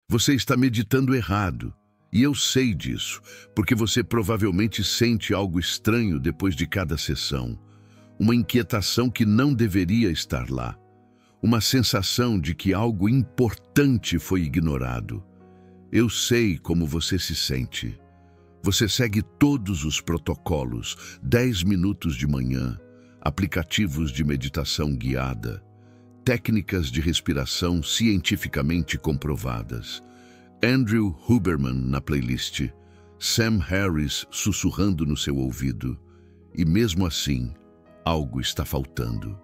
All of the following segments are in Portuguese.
Você está meditando errado. E eu sei disso, porque você provavelmente sente algo estranho depois de cada sessão. Uma inquietação que não deveria estar lá. Uma sensação de que algo importante foi ignorado. Eu sei como você se sente. Você segue todos os protocolos, 10 minutos de manhã, aplicativos de meditação guiada, técnicas de respiração cientificamente comprovadas, Andrew Huberman na playlist, Sam Harris sussurrando no seu ouvido. E mesmo assim, algo está faltando.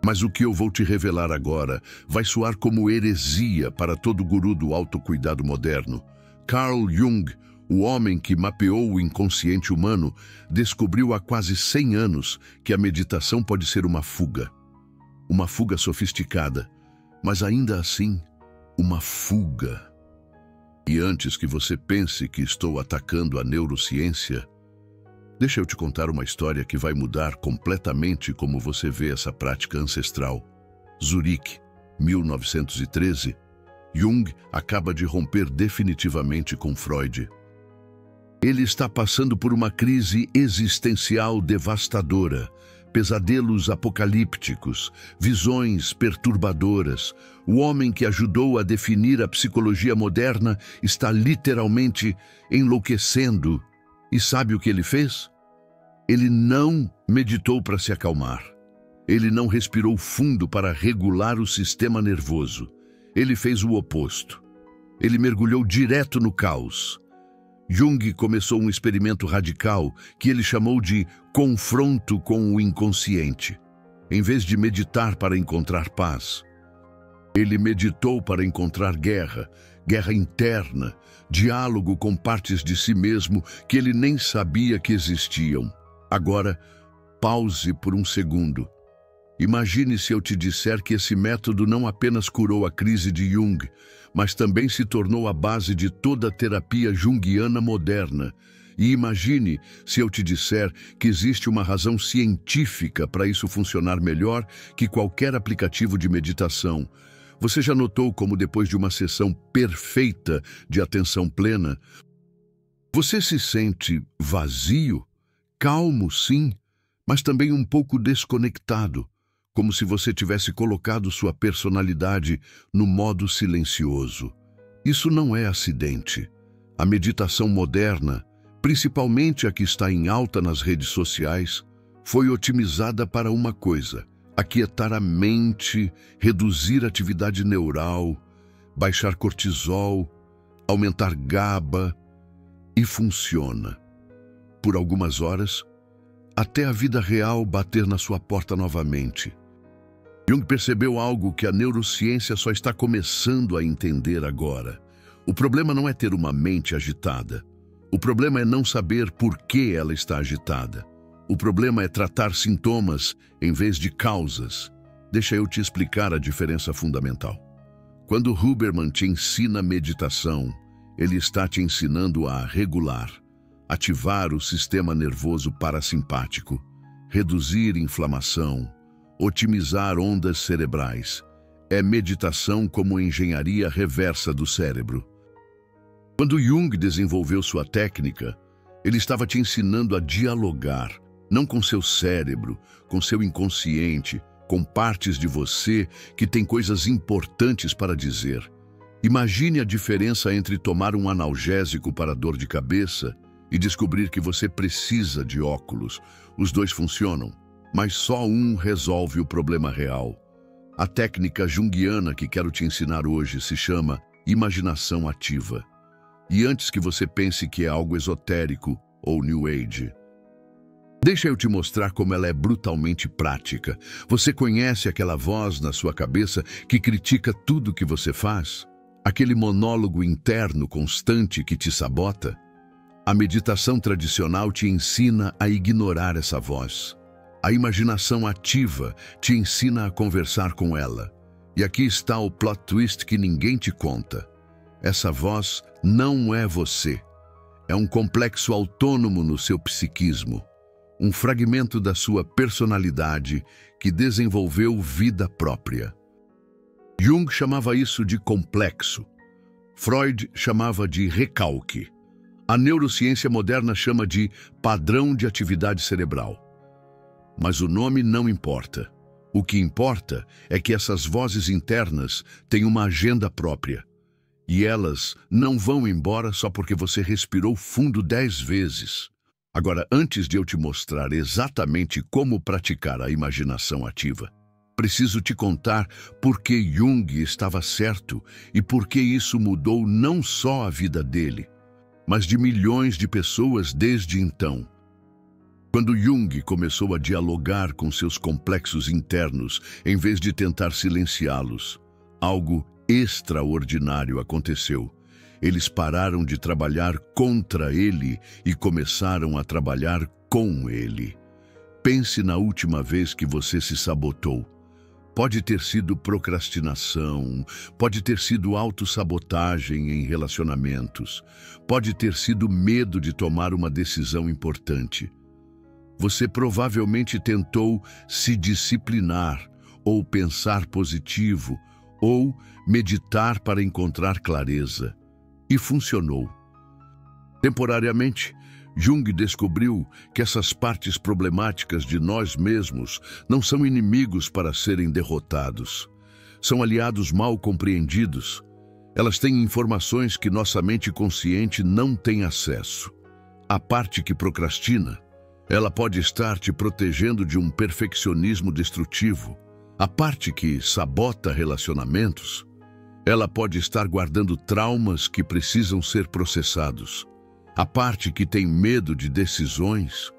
Mas o que eu vou te revelar agora vai soar como heresia para todo guru do autocuidado moderno. Carl Jung, o homem que mapeou o inconsciente humano, descobriu há quase 100 anos que a meditação pode ser uma fuga. Uma fuga sofisticada, mas ainda assim, uma fuga. E antes que você pense que estou atacando a neurociência, deixa eu te contar uma história que vai mudar completamente como você vê essa prática ancestral. Zurique, 1913. Jung acaba de romper definitivamente com Freud. Ele está passando por uma crise existencial devastadora, pesadelos apocalípticos, visões perturbadoras. O homem que ajudou a definir a psicologia moderna está literalmente enlouquecendo. E sabe o que ele fez? Ele não meditou para se acalmar. Ele não respirou fundo para regular o sistema nervoso. Ele fez o oposto. Ele mergulhou direto no caos. Jung começou um experimento radical que ele chamou de confronto com o inconsciente. Em vez de meditar para encontrar paz, ele meditou para encontrar guerra, guerra interna, diálogo com partes de si mesmo que ele nem sabia que existiam. Agora, pause por um segundo. Imagine se eu te disser que esse método não apenas curou a crise de Jung, mas também se tornou a base de toda a terapia junguiana moderna. E imagine se eu te disser que existe uma razão científica para isso funcionar melhor que qualquer aplicativo de meditação. Você já notou como depois de uma sessão perfeita de atenção plena, você se sente vazio, calmo sim, mas também um pouco desconectado, como se você tivesse colocado sua personalidade no modo silencioso. Isso não é acidente. A meditação moderna, principalmente a que está em alta nas redes sociais, foi otimizada para uma coisa: aquietar a mente, reduzir a atividade neural, baixar cortisol, aumentar GABA, e funciona. Por algumas horas, até a vida real bater na sua porta novamente. Jung percebeu algo que a neurociência só está começando a entender agora. O problema não é ter uma mente agitada. O problema é não saber por que ela está agitada. O problema é tratar sintomas em vez de causas. Deixa eu te explicar a diferença fundamental. Quando Huberman te ensina meditação, ele está te ensinando a regular, ativar o sistema nervoso parasimpático, reduzir inflamação, otimizar ondas cerebrais. É meditação como engenharia reversa do cérebro. Quando Jung desenvolveu sua técnica, ele estava te ensinando a dialogar, não com seu cérebro, com seu inconsciente, com partes de você que têm coisas importantes para dizer. Imagine a diferença entre tomar um analgésico para dor de cabeça e descobrir que você precisa de óculos. Os dois funcionam, mas só um resolve o problema real. A técnica junguiana que quero te ensinar hoje se chama imaginação ativa. E antes que você pense que é algo esotérico ou New Age, deixa eu te mostrar como ela é brutalmente prática. Você conhece aquela voz na sua cabeça que critica tudo que você faz? Aquele monólogo interno constante que te sabota? A meditação tradicional te ensina a ignorar essa voz. A imaginação ativa te ensina a conversar com ela. E aqui está o plot twist que ninguém te conta. Essa voz não é você. É um complexo autônomo no seu psiquismo. Um fragmento da sua personalidade que desenvolveu vida própria. Jung chamava isso de complexo. Freud chamava de recalque. A neurociência moderna chama de padrão de atividade cerebral. Mas o nome não importa. O que importa é que essas vozes internas têm uma agenda própria. E elas não vão embora só porque você respirou fundo 10 vezes. Agora, antes de eu te mostrar exatamente como praticar a imaginação ativa, preciso te contar por que Jung estava certo e por que isso mudou não só a vida dele, mas de milhões de pessoas desde então. Quando Jung começou a dialogar com seus complexos internos, em vez de tentar silenciá-los, algo extraordinário aconteceu. Eles pararam de trabalhar contra ele e começaram a trabalhar com ele. Pense na última vez que você se sabotou. Pode ter sido procrastinação, pode ter sido autossabotagem em relacionamentos, pode ter sido medo de tomar uma decisão importante. Você provavelmente tentou se disciplinar, ou pensar positivo, ou meditar para encontrar clareza. E funcionou. Temporariamente, Jung descobriu que essas partes problemáticas de nós mesmos não são inimigos para serem derrotados. São aliados mal compreendidos. Elas têm informações que nossa mente consciente não tem acesso. A parte que procrastina, ela pode estar te protegendo de um perfeccionismo destrutivo. A parte que sabota relacionamentos, ela pode estar guardando traumas que precisam ser processados. A parte que tem medo de decisões,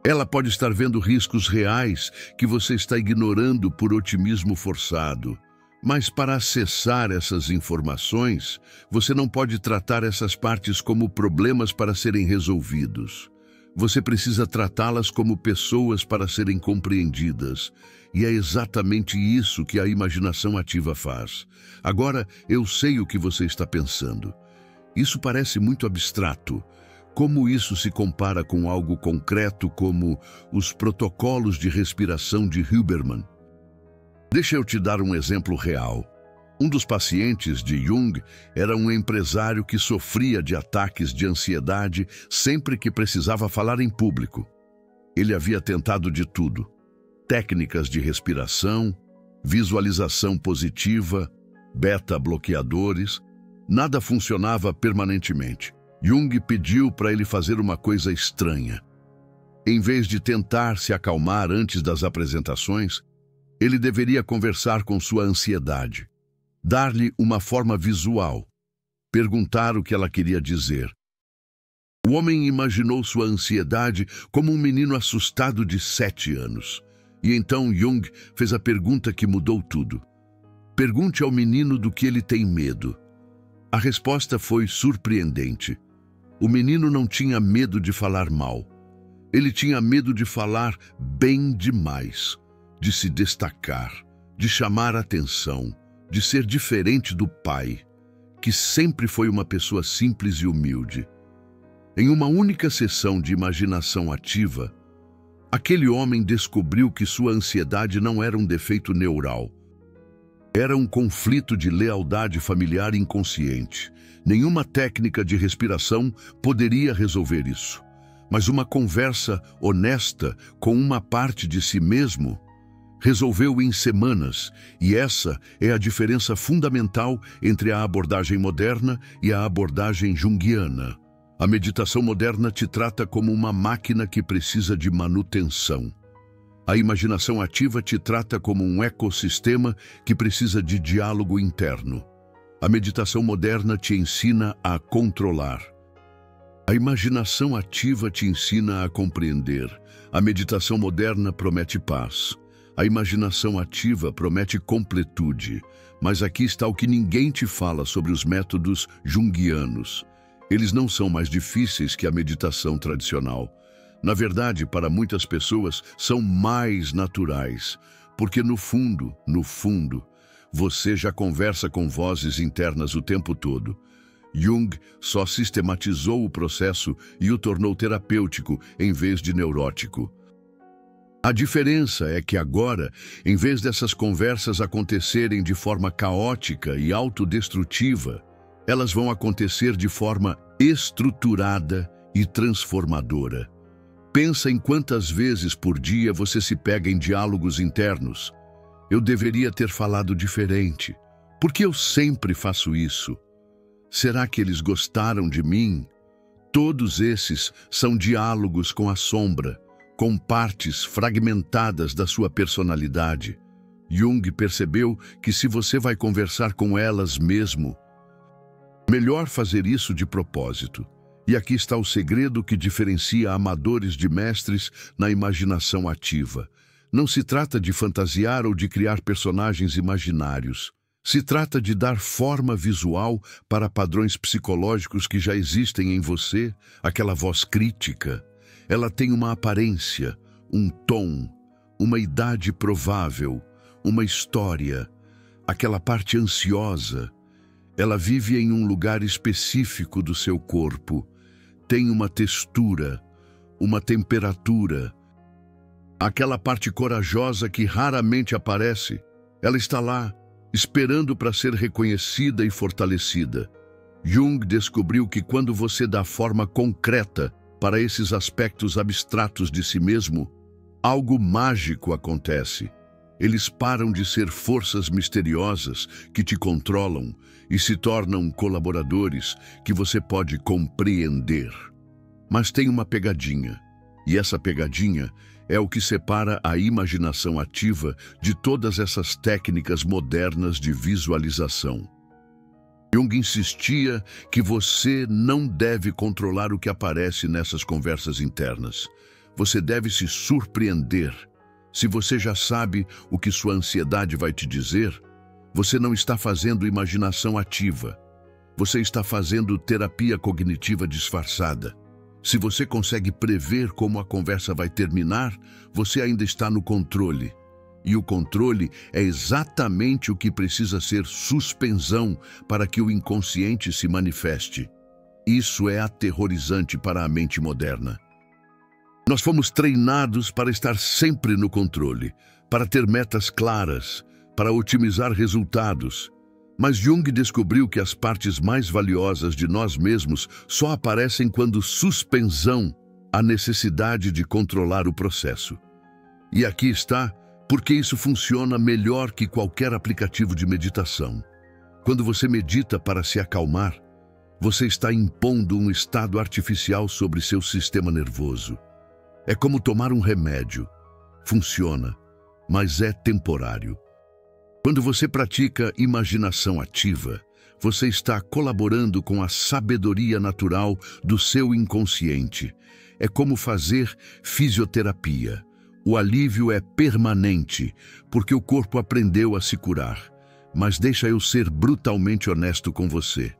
ela pode estar vendo riscos reais que você está ignorando por otimismo forçado. Mas para acessar essas informações, você não pode tratar essas partes como problemas para serem resolvidos. Você precisa tratá-las como pessoas para serem compreendidas. E é exatamente isso que a imaginação ativa faz. Agora, eu sei o que você está pensando. Isso parece muito abstrato. Como isso se compara com algo concreto como os protocolos de respiração de Huberman? Deixa eu te dar um exemplo real. Um dos pacientes de Jung era um empresário que sofria de ataques de ansiedade sempre que precisava falar em público. Ele havia tentado de tudo: técnicas de respiração, visualização positiva, beta-bloqueadores. Nada funcionava permanentemente. Jung pediu para ele fazer uma coisa estranha. Em vez de tentar se acalmar antes das apresentações, ele deveria conversar com sua ansiedade, dar-lhe uma forma visual, perguntar o que ela queria dizer. O homem imaginou sua ansiedade como um menino assustado de 7 anos. E então Jung fez a pergunta que mudou tudo. Pergunte ao menino do que ele tem medo. A resposta foi surpreendente. O menino não tinha medo de falar mal. Ele tinha medo de falar bem demais, de se destacar, de chamar atenção, de ser diferente do pai, que sempre foi uma pessoa simples e humilde. Em uma única sessão de imaginação ativa, aquele homem descobriu que sua ansiedade não era um defeito neural. Era um conflito de lealdade familiar inconsciente. Nenhuma técnica de respiração poderia resolver isso. Mas uma conversa honesta com uma parte de si mesmo resolveu em semanas, e essa é a diferença fundamental entre a abordagem moderna e a abordagem junguiana. A meditação moderna te trata como uma máquina que precisa de manutenção. A imaginação ativa te trata como um ecossistema que precisa de diálogo interno. A meditação moderna te ensina a controlar. A imaginação ativa te ensina a compreender. A meditação moderna promete paz. A imaginação ativa promete completude. Mas aqui está o que ninguém te fala sobre os métodos junguianos. Eles não são mais difíceis que a meditação tradicional. Na verdade, para muitas pessoas, são mais naturais, porque no fundo, você já conversa com vozes internas o tempo todo. Jung só sistematizou o processo e o tornou terapêutico em vez de neurótico. A diferença é que agora, em vez dessas conversas acontecerem de forma caótica e autodestrutiva, Elas vão acontecer de forma estruturada e transformadora. Pensa em quantas vezes por dia você se pega em diálogos internos. Eu deveria ter falado diferente. Por que eu sempre faço isso? Será que eles gostaram de mim? Todos esses são diálogos com a sombra, com partes fragmentadas da sua personalidade. Jung percebeu que se você vai conversar com elas mesmo, melhor fazer isso de propósito. E aqui está o segredo que diferencia amadores de mestres na imaginação ativa. Não se trata de fantasiar ou de criar personagens imaginários. Se trata de dar forma visual para padrões psicológicos que já existem em você, aquela voz crítica. Ela tem uma aparência, um tom, uma idade provável, uma história, aquela parte ansiosa. Ela vive em um lugar específico do seu corpo, tem uma textura, uma temperatura. Aquela parte corajosa que raramente aparece, ela está lá, esperando para ser reconhecida e fortalecida. Jung descobriu que quando você dá forma concreta para esses aspectos abstratos de si mesmo, algo mágico acontece. Eles param de ser forças misteriosas que te controlam e se tornam colaboradores que você pode compreender. Mas tem uma pegadinha, e essa pegadinha é o que separa a imaginação ativa de todas essas técnicas modernas de visualização. Jung insistia que você não deve controlar o que aparece nessas conversas internas. Você deve se surpreender. Se você já sabe o que sua ansiedade vai te dizer, você não está fazendo imaginação ativa. Você está fazendo terapia cognitiva disfarçada. Se você consegue prever como a conversa vai terminar, você ainda está no controle. E o controle é exatamente o que precisa ser suspensão para que o inconsciente se manifeste. Isso é aterrorizante para a mente moderna. Nós fomos treinados para estar sempre no controle, para ter metas claras, para otimizar resultados. Mas Jung descobriu que as partes mais valiosas de nós mesmos só aparecem quando suspensão a necessidade de controlar o processo. E aqui está porque isso funciona melhor que qualquer aplicativo de meditação. Quando você medita para se acalmar, você está impondo um estado artificial sobre seu sistema nervoso. É como tomar um remédio. Funciona, mas é temporário. Quando você pratica imaginação ativa, você está colaborando com a sabedoria natural do seu inconsciente. É como fazer fisioterapia. O alívio é permanente, porque o corpo aprendeu a se curar. Mas deixa eu ser brutalmente honesto com você.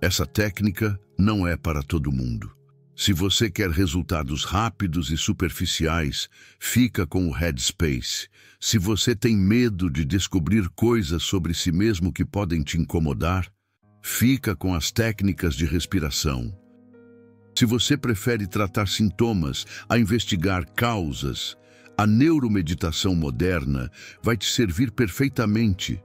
Essa técnica não é para todo mundo. Se você quer resultados rápidos e superficiais, fica com o Headspace. Se você tem medo de descobrir coisas sobre si mesmo que podem te incomodar, fica com as técnicas de respiração. Se você prefere tratar sintomas a investigar causas, a neuromeditação moderna vai te servir perfeitamente.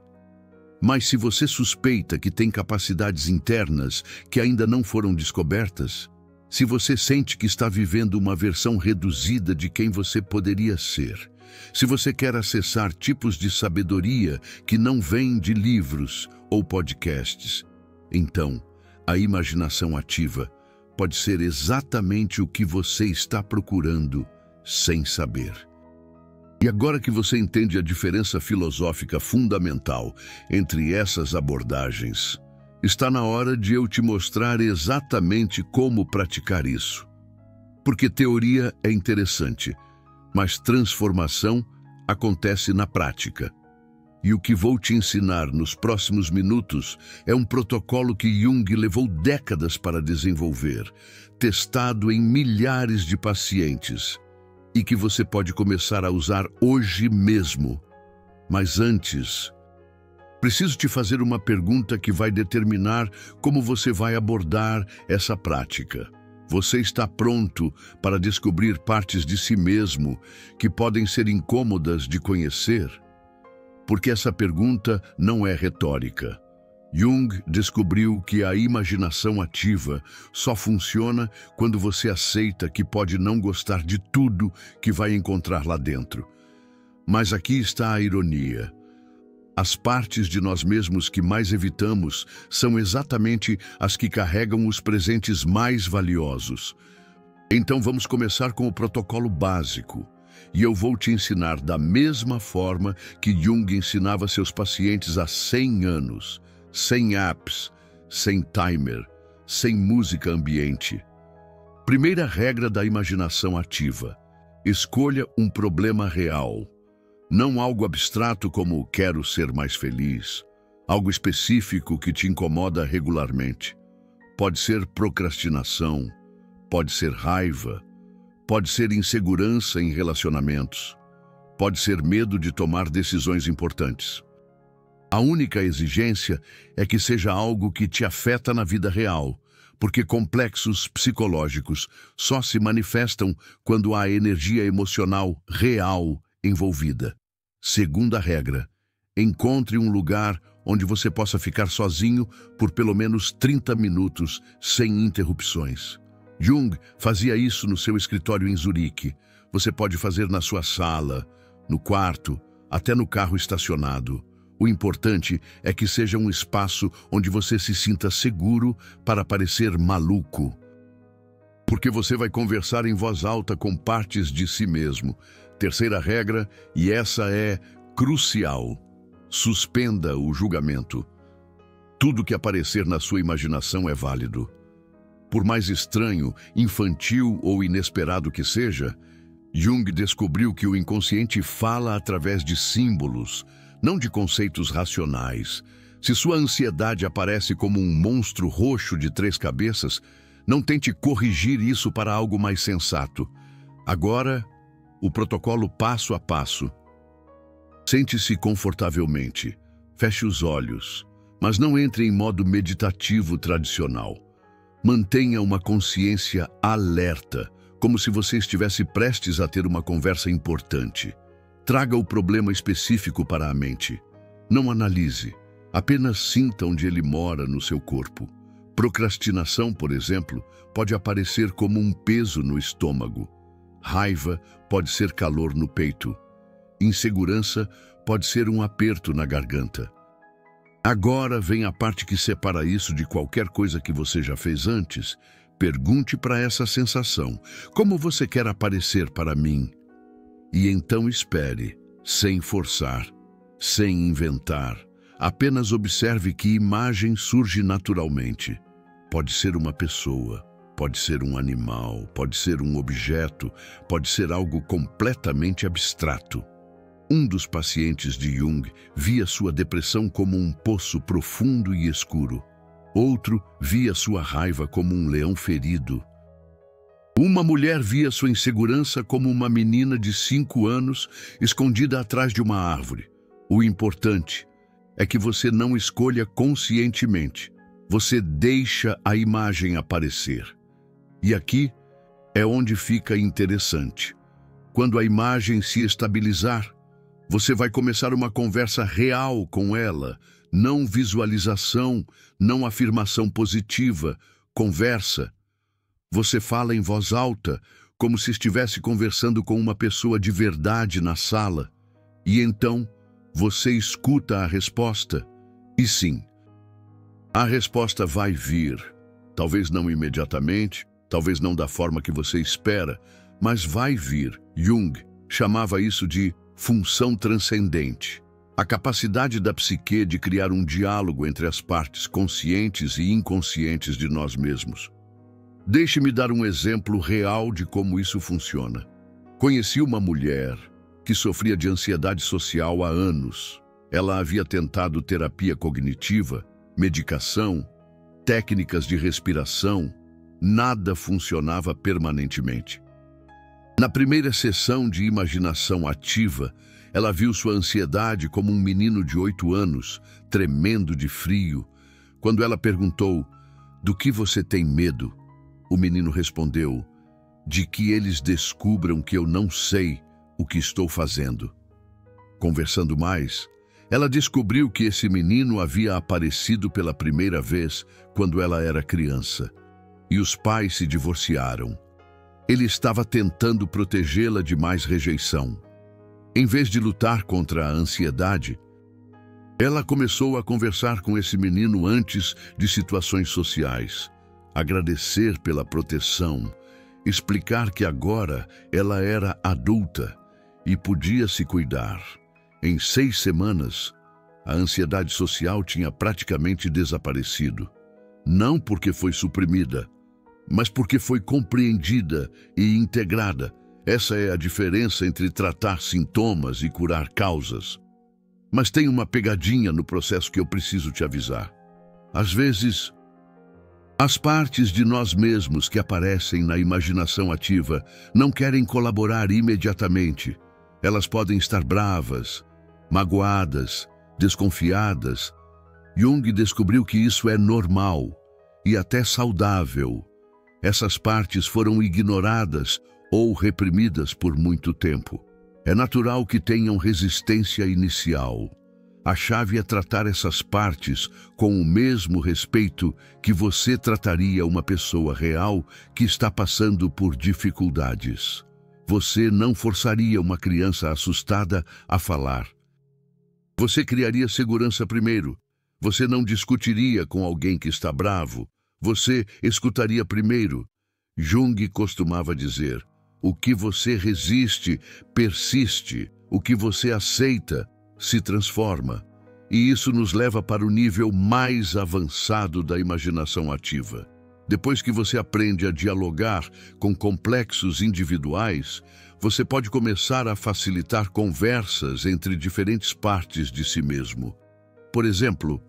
Mas se você suspeita que tem capacidades internas que ainda não foram descobertas, se você sente que está vivendo uma versão reduzida de quem você poderia ser, se você quer acessar tipos de sabedoria que não vêm de livros ou podcasts, então a imaginação ativa pode ser exatamente o que você está procurando sem saber. E agora que você entende a diferença filosófica fundamental entre essas abordagens, está na hora de eu te mostrar exatamente como praticar isso. Porque teoria é interessante, mas transformação acontece na prática. E o que vou te ensinar nos próximos minutos é um protocolo que Jung levou décadas para desenvolver, testado em milhares de pacientes, e que você pode começar a usar hoje mesmo. Mas antes, preciso te fazer uma pergunta que vai determinar como você vai abordar essa prática. Você está pronto para descobrir partes de si mesmo que podem ser incômodas de conhecer? Porque essa pergunta não é retórica. Jung descobriu que a imaginação ativa só funciona quando você aceita que pode não gostar de tudo que vai encontrar lá dentro. Mas aqui está a ironia. As partes de nós mesmos que mais evitamos são exatamente as que carregam os presentes mais valiosos. Então vamos começar com o protocolo básico. E eu vou te ensinar da mesma forma que Jung ensinava seus pacientes há 100 anos. Sem apps, sem timer, sem música ambiente. Primeira regra da imaginação ativa: escolha um problema real. Não algo abstrato como quero ser mais feliz. Algo específico que te incomoda regularmente. Pode ser procrastinação, pode ser raiva, pode ser insegurança em relacionamentos, pode ser medo de tomar decisões importantes. A única exigência é que seja algo que te afeta na vida real, porque complexos psicológicos só se manifestam quando há energia emocional real envolvida. Segunda regra: encontre um lugar onde você possa ficar sozinho por pelo menos 30 minutos sem interrupções. Jung fazia isso no seu escritório em Zurique. Você pode fazer na sua sala, no quarto, até no carro estacionado. O importante é que seja um espaço onde você se sinta seguro para parecer maluco. Porque você vai conversar em voz alta com partes de si mesmo. Terceira regra, e essa é crucial: suspenda o julgamento. Tudo que aparecer na sua imaginação é válido. Por mais estranho, infantil ou inesperado que seja, Jung descobriu que o inconsciente fala através de símbolos, não de conceitos racionais. Se sua ansiedade aparece como um monstro roxo de 3 cabeças, não tente corrigir isso para algo mais sensato. Agora, o protocolo passo a passo. Sente-se confortavelmente, feche os olhos, mas não entre em modo meditativo tradicional. Mantenha uma consciência alerta, como se você estivesse prestes a ter uma conversa importante. Traga o problema específico para a mente. Não analise, apenas sinta onde ele mora no seu corpo. Procrastinação, por exemplo, pode aparecer como um peso no estômago. Raiva pode ser calor no peito. Insegurança pode ser um aperto na garganta. Agora vem a parte que separa isso de qualquer coisa que você já fez antes. Pergunte para essa sensação: como você quer aparecer para mim? E então espere, sem forçar, sem inventar. Apenas observe que imagem surge naturalmente. Pode ser uma pessoa, pode ser um animal, pode ser um objeto, pode ser algo completamente abstrato. Um dos pacientes de Jung via sua depressão como um poço profundo e escuro. Outro via sua raiva como um leão ferido. Uma mulher via sua insegurança como uma menina de 5 anos escondida atrás de uma árvore. O importante é que você não escolha conscientemente. Você deixa a imagem aparecer. E aqui é onde fica interessante. Quando a imagem se estabilizar, você vai começar uma conversa real com ela. Não visualização, não afirmação positiva. Conversa. Você fala em voz alta, como se estivesse conversando com uma pessoa de verdade na sala. E então, você escuta a resposta. E sim, a resposta vai vir. Talvez não imediatamente, talvez não da forma que você espera, mas vai vir. Jung chamava isso de função transcendente. A capacidade da psique de criar um diálogo entre as partes conscientes e inconscientes de nós mesmos. Deixe-me dar um exemplo real de como isso funciona. Conheci uma mulher que sofria de ansiedade social há anos. Ela havia tentado terapia cognitiva, medicação, técnicas de respiração. Nada funcionava permanentemente. Na primeira sessão de imaginação ativa, ela viu sua ansiedade como um menino de 8 anos, tremendo de frio. Quando ela perguntou: "Do que você tem medo?", o menino respondeu: "De que eles descubram que eu não sei o que estou fazendo." Conversando mais, Ela descobriu que esse menino havia aparecido pela primeira vez quando ela era criança, e os pais se divorciaram. Ele estava tentando protegê-la de mais rejeição. Em vez de lutar contra a ansiedade, ela começou a conversar com esse menino antes de situações sociais, agradecer pela proteção, explicar que agora ela era adulta e podia se cuidar. Em 6 semanas, a ansiedade social tinha praticamente desaparecido. Não porque foi suprimida, mas porque foi compreendida e integrada. Essa é a diferença entre tratar sintomas e curar causas. Mas tem uma pegadinha no processo que eu preciso te avisar. Às vezes, as partes de nós mesmos que aparecem na imaginação ativa não querem colaborar imediatamente. Elas podem estar bravas, magoadas, desconfiadas. Jung descobriu que isso é normal e até saudável. Essas partes foram ignoradas ou reprimidas por muito tempo. É natural que tenham resistência inicial. A chave é tratar essas partes com o mesmo respeito que você trataria uma pessoa real que está passando por dificuldades. Você não forçaria uma criança assustada a falar. Você criaria segurança primeiro. Você não discutiria com alguém que está bravo. Você escutaria primeiro. Jung costumava dizer: o que você resiste, persiste. O que você aceita, se transforma. E isso nos leva para o nível mais avançado da imaginação ativa. Depois que você aprende a dialogar com complexos individuais, você pode começar a facilitar conversas entre diferentes partes de si mesmo. Por exemplo,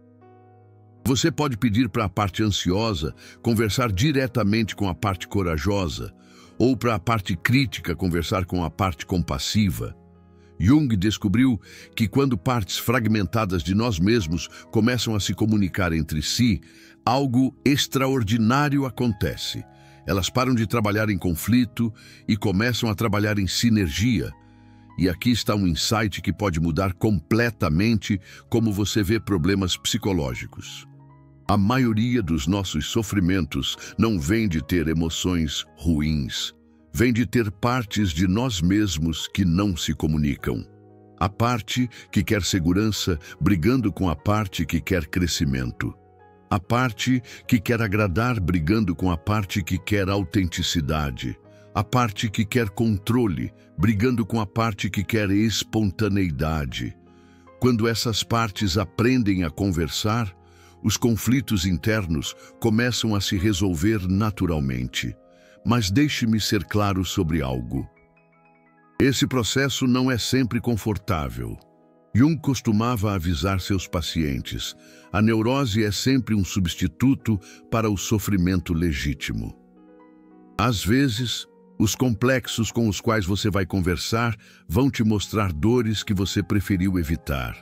você pode pedir para a parte ansiosa conversar diretamente com a parte corajosa, ou para a parte crítica conversar com a parte compassiva. Jung descobriu que quando partes fragmentadas de nós mesmos começam a se comunicar entre si, algo extraordinário acontece. Elas param de trabalhar em conflito e começam a trabalhar em sinergia. E aqui está um insight que pode mudar completamente como você vê problemas psicológicos. A maioria dos nossos sofrimentos não vem de ter emoções ruins. Vem de ter partes de nós mesmos que não se comunicam. A parte que quer segurança brigando com a parte que quer crescimento. A parte que quer agradar brigando com a parte que quer autenticidade. A parte que quer controle brigando com a parte que quer espontaneidade. Quando essas partes aprendem a conversar, os conflitos internos começam a se resolver naturalmente. Mas deixe-me ser claro sobre algo. Esse processo não é sempre confortável. Jung costumava avisar seus pacientes: a neurose é sempre um substituto para o sofrimento legítimo. Às vezes, os complexos com os quais você vai conversar vão te mostrar dores que você preferiu evitar.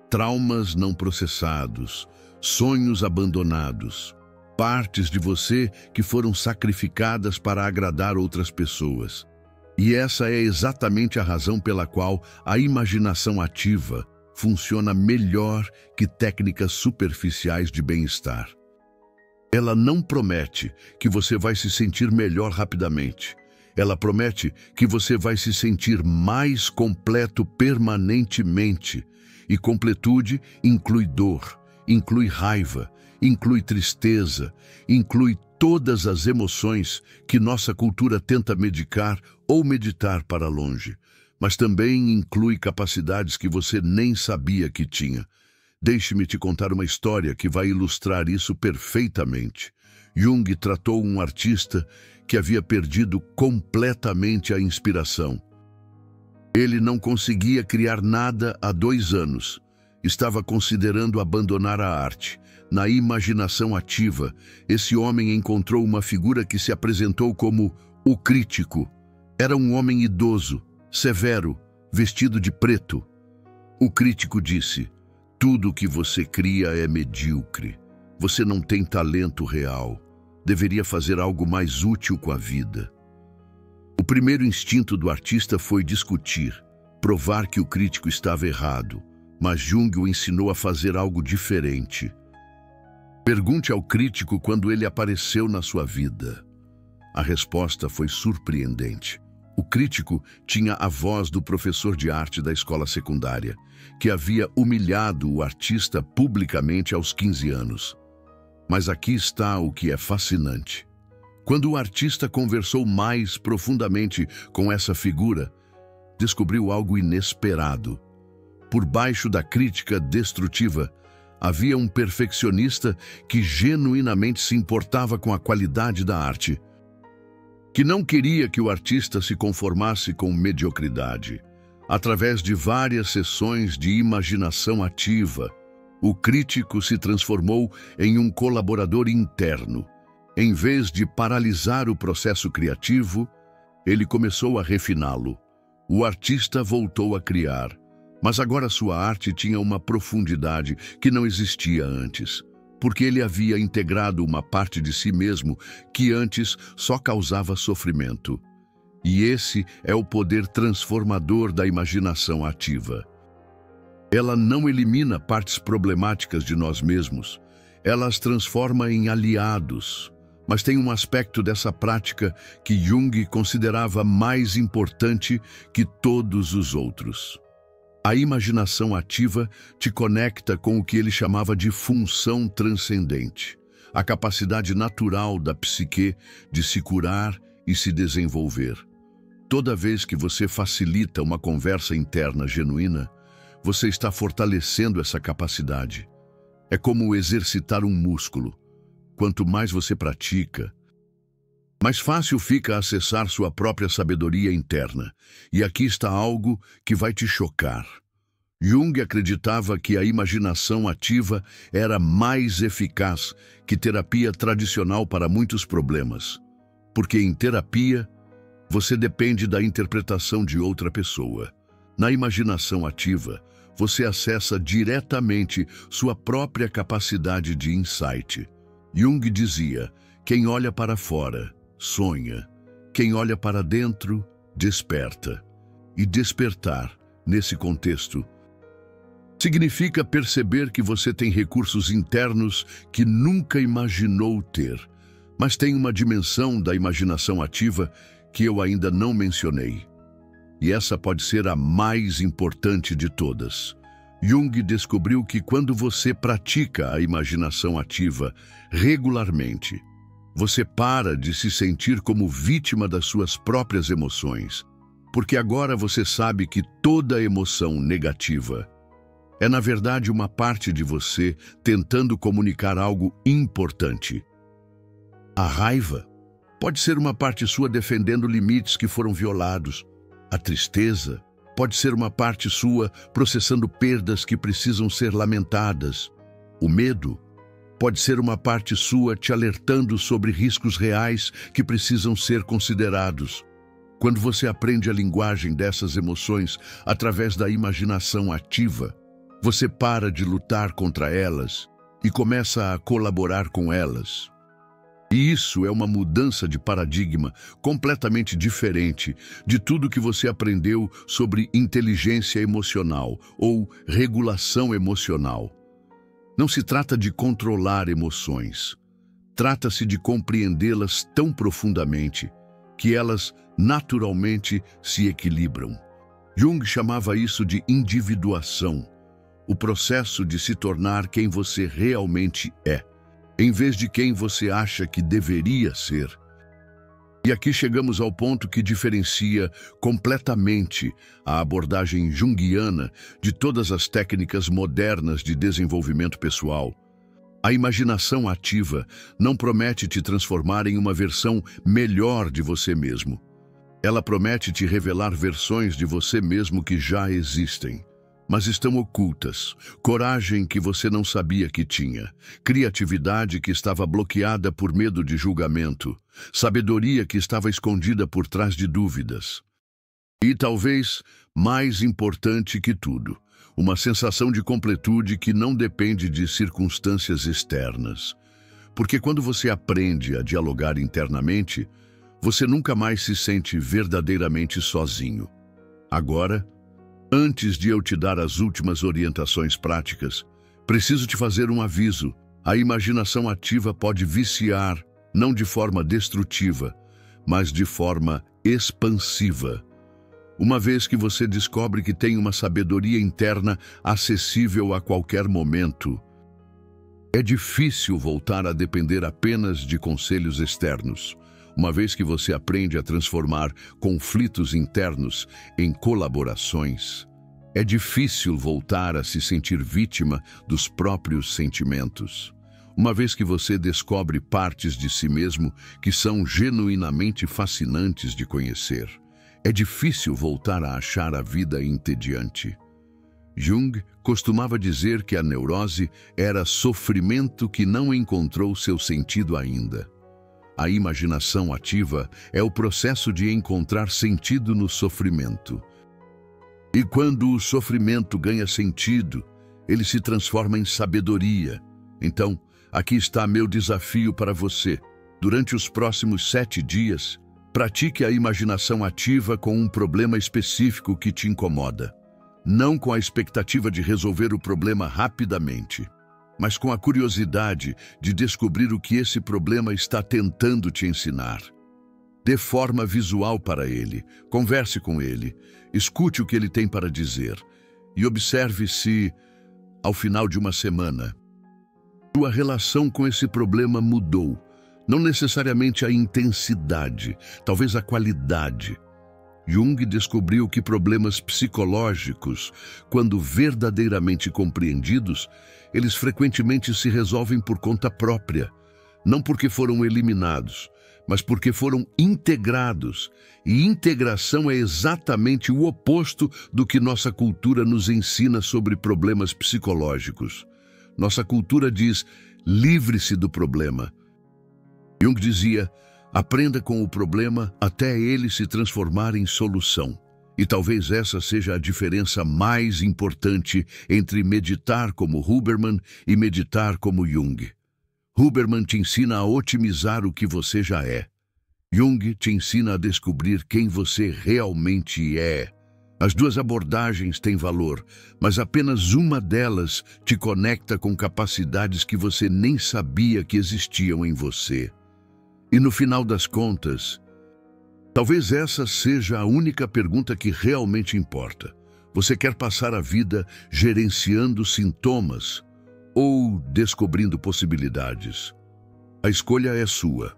Traumas não processados, sonhos abandonados, partes de você que foram sacrificadas para agradar outras pessoas. E essa é exatamente a razão pela qual a imaginação ativa funciona melhor que técnicas superficiais de bem-estar. Ela não promete que você vai se sentir melhor rapidamente. Ela promete que você vai se sentir mais completo permanentemente. E completude inclui dor, inclui raiva, inclui tristeza, inclui todas as emoções que nossa cultura tenta medicar ou meditar para longe, mas também inclui capacidades que você nem sabia que tinha. Deixe-me te contar uma história que vai ilustrar isso perfeitamente. Jung tratou um artista que havia perdido completamente a inspiração. Ele não conseguia criar nada há 2 anos. Estava considerando abandonar a arte. Na imaginação ativa, esse homem encontrou uma figura que se apresentou como o crítico. Era um homem idoso, severo, vestido de preto. O crítico disse: tudo o que você cria é medíocre. Você não tem talento real. Deveria fazer algo mais útil com a vida. O primeiro instinto do artista foi discutir, provar que o crítico estava errado. mas Jung o ensinou a fazer algo diferente. Pergunte ao crítico quando ele apareceu na sua vida. A resposta foi surpreendente. O crítico tinha a voz do professor de arte da escola secundária, que havia humilhado o artista publicamente aos 15 anos. Mas aqui está o que é fascinante. Quando o artista conversou mais profundamente com essa figura, descobriu algo inesperado. Por baixo da crítica destrutiva, havia um perfeccionista que genuinamente se importava com a qualidade da arte, que não queria que o artista se conformasse com mediocridade. Através de várias sessões de imaginação ativa, o crítico se transformou em um colaborador interno. Em vez de paralisar o processo criativo, ele começou a refiná-lo. O artista voltou a criar, mas agora sua arte tinha uma profundidade que não existia antes, porque ele havia integrado uma parte de si mesmo que antes só causava sofrimento. E esse é o poder transformador da imaginação ativa. Ela não elimina partes problemáticas de nós mesmos, ela as transforma em aliados. Mas tem um aspecto dessa prática que Jung considerava mais importante que todos os outros. A imaginação ativa te conecta com o que ele chamava de função transcendente, a capacidade natural da psique de se curar e se desenvolver. Toda vez que você facilita uma conversa interna genuína, você está fortalecendo essa capacidade. É como exercitar um músculo. Quanto mais você pratica, mais fácil fica acessar sua própria sabedoria interna. E aqui está algo que vai te chocar. Jung acreditava que a imaginação ativa era mais eficaz que terapia tradicional para muitos problemas. Porque em terapia, você depende da interpretação de outra pessoa. Na imaginação ativa, você acessa diretamente sua própria capacidade de insight. Jung dizia: quem olha para fora, sonha. Quem olha para dentro, desperta. E despertar, nesse contexto, significa perceber que você tem recursos internos que nunca imaginou ter, mas tem uma dimensão da imaginação ativa que eu ainda não mencionei. E essa pode ser a mais importante de todas. Jung descobriu que quando você pratica a imaginação ativa regularmente, você para de se sentir como vítima das suas próprias emoções, porque agora você sabe que toda emoção negativa é, na verdade, uma parte de você tentando comunicar algo importante. A raiva pode ser uma parte sua defendendo limites que foram violados. A tristeza pode ser uma parte sua processando perdas que precisam ser lamentadas. O medo pode ser uma parte sua te alertando sobre riscos reais que precisam ser considerados. Quando você aprende a linguagem dessas emoções através da imaginação ativa, você para de lutar contra elas e começa a colaborar com elas. E isso é uma mudança de paradigma completamente diferente de tudo que você aprendeu sobre inteligência emocional ou regulação emocional. Não se trata de controlar emoções. Trata-se de compreendê-las tão profundamente que elas naturalmente se equilibram. Jung chamava isso de individuação, o processo de se tornar quem você realmente é, em vez de quem você acha que deveria ser. E aqui chegamos ao ponto que diferencia completamente a abordagem junguiana de todas as técnicas modernas de desenvolvimento pessoal. A imaginação ativa não promete te transformar em uma versão melhor de você mesmo. Ela promete te revelar versões de você mesmo que já existem, mas estão ocultas, coragem que você não sabia que tinha, criatividade que estava bloqueada por medo de julgamento, sabedoria que estava escondida por trás de dúvidas. E talvez, mais importante que tudo, uma sensação de completude que não depende de circunstâncias externas. Porque quando você aprende a dialogar internamente, você nunca mais se sente verdadeiramente sozinho. Agora, Antes de eu te dar as últimas orientações práticas, preciso te fazer um aviso. A imaginação ativa pode viciar, não de forma destrutiva, mas de forma expansiva. Uma vez que você descobre que tem uma sabedoria interna acessível a qualquer momento, é difícil voltar a depender apenas de conselhos externos. Uma vez que você aprende a transformar conflitos internos em colaborações, é difícil voltar a se sentir vítima dos próprios sentimentos. Uma vez que você descobre partes de si mesmo que são genuinamente fascinantes de conhecer, é difícil voltar a achar a vida entediante. Jung costumava dizer que a neurose era sofrimento que não encontrou seu sentido ainda. A imaginação ativa é o processo de encontrar sentido no sofrimento. E quando o sofrimento ganha sentido, ele se transforma em sabedoria. Então, aqui está meu desafio para você. Durante os próximos 7 dias, pratique a imaginação ativa com um problema específico que te incomoda. Não com a expectativa de resolver o problema rapidamente, mas com a curiosidade de descobrir o que esse problema está tentando te ensinar. Dê forma visual para ele, converse com ele, escute o que ele tem para dizer e observe se, ao final de uma semana, sua relação com esse problema mudou. Não necessariamente a intensidade, talvez a qualidade. Jung descobriu que problemas psicológicos, quando verdadeiramente compreendidos, eles frequentemente se resolvem por conta própria, não porque foram eliminados, mas porque foram integrados. E integração é exatamente o oposto do que nossa cultura nos ensina sobre problemas psicológicos. Nossa cultura diz, livre-se do problema. Jung dizia, aprenda com o problema até ele se transformar em solução. E talvez essa seja a diferença mais importante entre meditar como Huberman e meditar como Jung. Huberman te ensina a otimizar o que você já é. Jung te ensina a descobrir quem você realmente é. As duas abordagens têm valor, mas apenas uma delas te conecta com capacidades que você nem sabia que existiam em você. E no final das contas, talvez essa seja a única pergunta que realmente importa. Você quer passar a vida gerenciando sintomas ou descobrindo possibilidades? A escolha é sua.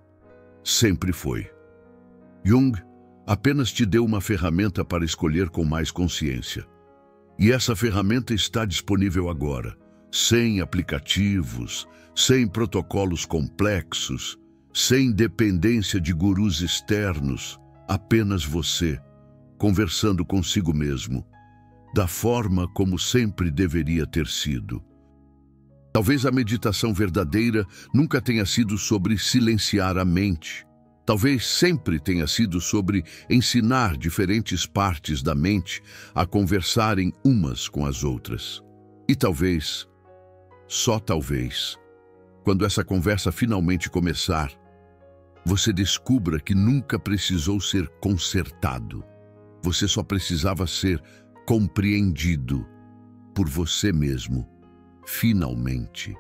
Sempre foi. Jung apenas te deu uma ferramenta para escolher com mais consciência. E essa ferramenta está disponível agora, sem aplicativos, sem protocolos complexos, sem dependência de gurus externos, apenas você, conversando consigo mesmo, da forma como sempre deveria ter sido. Talvez a meditação verdadeira nunca tenha sido sobre silenciar a mente. Talvez sempre tenha sido sobre ensinar diferentes partes da mente a conversarem umas com as outras. E talvez, só talvez, quando essa conversa finalmente começar, você descubra que nunca precisou ser consertado. Você só precisava ser compreendido por você mesmo, finalmente.